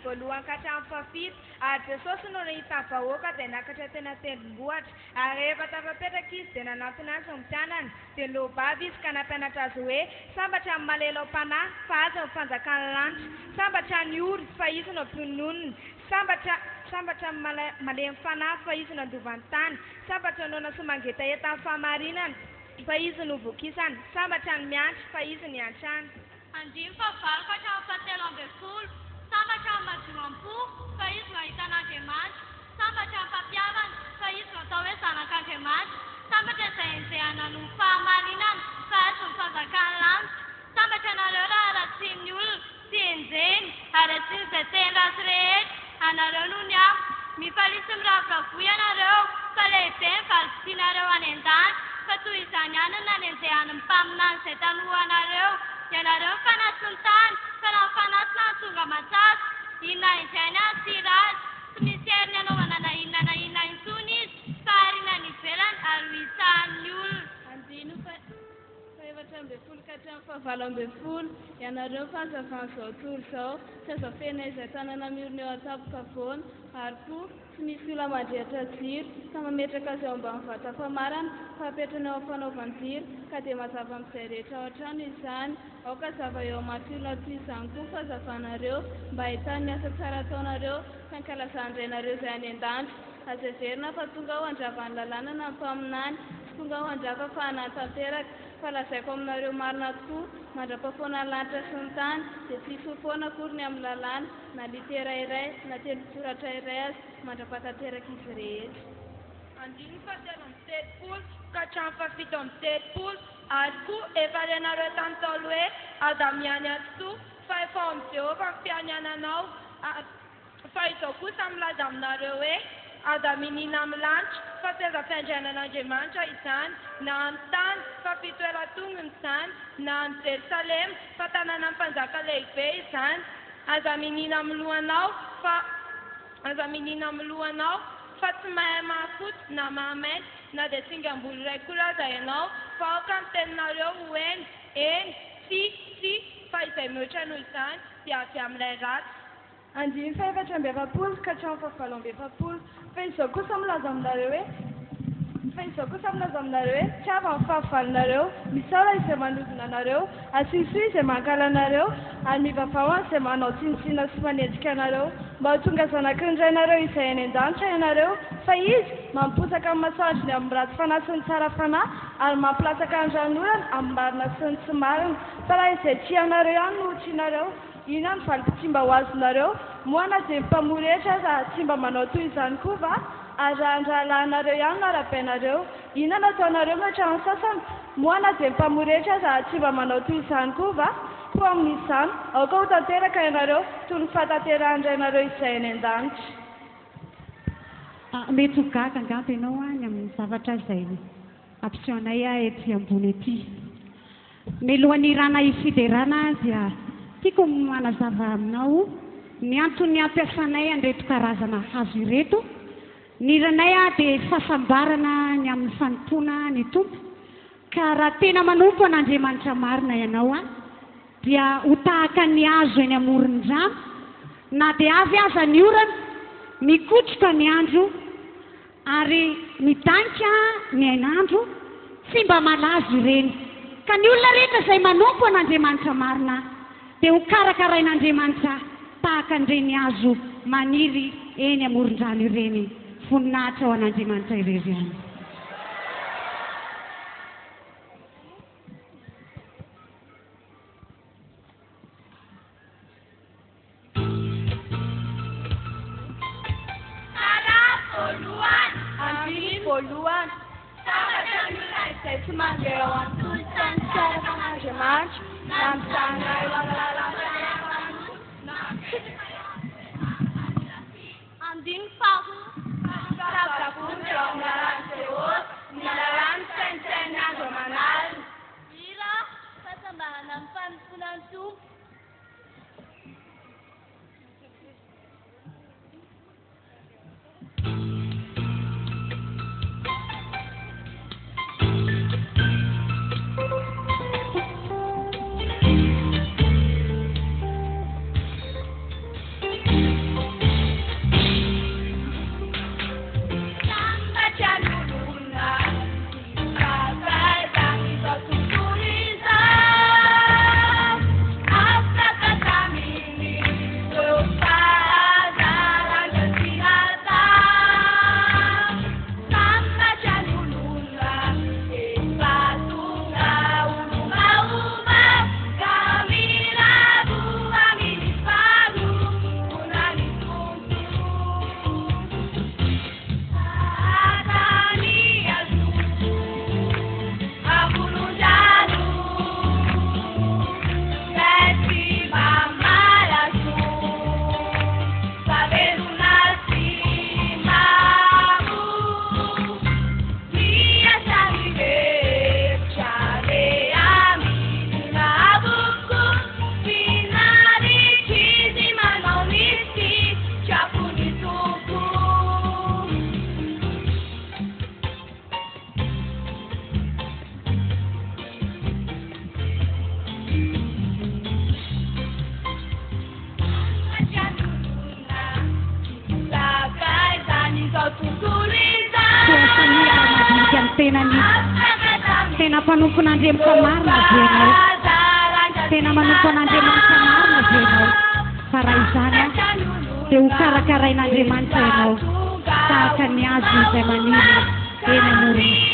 voalohany ka hatramin'ny fafito ary Jesosy no nahita vahoaka dia nakatra tena tendrombohitra ary rehefa tafapetraka izy dia nanantona azy ny mpianany dia nilobavy izy ka nampianatra azy hoe sambatra ny malelaom-panahy fa azy ny fanjakany lanitra, sambatra ny ory fa izy no mpinonony, sambatra ny malemy fanahy fa izy no andovan'ny tany, sambatra no nasomangeta entan'ny fahamarinana fa izy no vokisany, sambatra ny miantry fa izy ny antrany. Andimy fahavalo ka hatramin'ny fahatelo ambin'ny folo, sambatra ny mahadoram-po fa izy no ahitan'Andriamanitra, sambatra ny fampiavana fa izy no atao hoe zanak'Andriamanitra, sambatra izay enjehana no fahamarinana fa azy ny fanjakany lanitra, sambatra nareo raha ratsian'ny olona sy enjehiny ary ratsian'izay teny-ratsy rehetra, anareo no ny afo, mifalisy miravoravoa ianareo fa lehibe ny valin-tsianareo any an-dany, fa toy izany ihany no nanenjehany ny mpaminany izay tanohanareo. Ianareo ny fanahy sy ny tany, fa raha ny fanahy sy ny tonga matsatso, inona indray ny atsira azy, tsy misy hery ny anaovana na inona intsony izy, fa harina ny ivelany ary ho isahan'ny olona. Andino faefatra ambin'ny folo ka hatramin'ny fahavalo ambin'ny folo, ianareo ny fanzavan'izao tory izao, tsy azafena izay tanana mirona eo an-tapoka foana, ary koa tsy misy olona mandrehatra jiro, fa mametraka azy eo ambany vata famarana, fa apetrana eo amin'ny fanaovan-jiro, ka dia mazava amin'izay rehetra ao an-trano izany. Aoka zava eo anaty olona toy izany koa ny fahazavanareo, mba ahitany ny asa tsara ataonareo ka nikalazany renareo izay any an-danitra. Aza heverina fa tonga ho andravany lalàna na ny mpaminany, sy tonga ho andrava fa hanatanteraka, fa lazaiko aminareo marina tokoa, mandra-pahafoana ny lanitra sy ny tany, dia tsy hisy foana akory ny amin'ny lalàna, na litera iray na teny-soratra iray azy mandra-pahatanteraka izy rehetra. Andiny fahatelo amby telopolo ka hatramin'ny fafito amby telopolo ary koa efa renareo tany talo hoe adamiany atoa fa efa ao amin'ny Jehovah ny fianiananao, fa izao kosa milaza aminareo hoe adaminina amin'ny lanitra fa teza fiandrianan'Andriamanitra izany, na ny tany fa fitoeran-tongony izany, na ny Jerosalema fa tanàna mpanjaka lehibe izany, aza minina amin'ny lohanao fa tsy mahay mahafoty na mahamainty na dia tsingam-bolo iray koa raza ianao, fa aoka ny teninareo ho eny, tsy fa izay mihoatra noho izany dia avy amin'ilay ratsy. Andimy faefatra amby efapolo ka hatramin'ny fahavalo amby efapolo, fa izao kosa milaza aminareo hoe tsy avy amin'ny fahavalonareo, misaola izay manodina anareo, asisoa izay mankala anareo, ary mivavahana izay manao tsinitsina sy manenjika anareo, mba ho tonga zanaky ny rainareo izay any an-danitra ianareo, fa izy mamposaka amin'ny masoandriny amin'ny ratsy fanahy sy ny tsara fanahy, ary mampilatsaka ny ranolana amin'ny marina sy ny tsy marina, fa raha izay tianareo ihany no hotrianareo, inona ny valim-pitsimba ho azonareo, moana dia mpamoretra raha tsy mba manao toy izany koa va? Ary raha nirahalahinareo ihany no arabainareo, inona no ataonareo mihoatra ny sasany, moana dia mpamoretra raha tsy mba manao toy izany koa va? Koa amin'izany, aoka ho tanteraka ianareo toy ny fahatanterahany rainareo izay any an-danitra. Mety ho gaga angamba ianao any amin'ny zavatra izay ampisehoanay ety ambony ety. Mialohan'ny irana ifiderana dia tiako manazava aminao ny antony ampiasanay an'ireto karazana hazo ireto. Ny iranay dia fahasambarana ny amin'ny fanontona ny tompo, ka raha tena manompo an'Andriamanitra marina ianao dia ho tahaka ny hazo eny amoron-drano, na dia avy aza ny orana, mikotroka ny andro ary midanika ny ainandro, tsy mba malazo ireny. Ka ny olona rehetra izay manompo an'Andriamanitra marina dia ho karakarain'Andriamanitra tahaka an'ireny hazo maniry eny amoron-drano ireny, voninahitra ao an'Andriamanitra irery ihany. Voalohany, sambatra ny olona izay tsy mandeha ao an-tolotra ny tsara fan'Andriamanitra, na mijanona eo amin'ny lalam-pahaefana, Andiny faharoa, zavavony eo amin'ny lalàn'i Jehovah, ny lalàny saintsainy andro aman'alina. hira fahasambarana amin'ny fanontona ny tompo. tena mpanompon'Andriamanitra marina ve ianao, tena manompon'Andriamanitra marina ve ianao, fa raha izany dia ho karakarain'Andriamanitra ianao tahaka ny azo izay maniry eny amoron'ny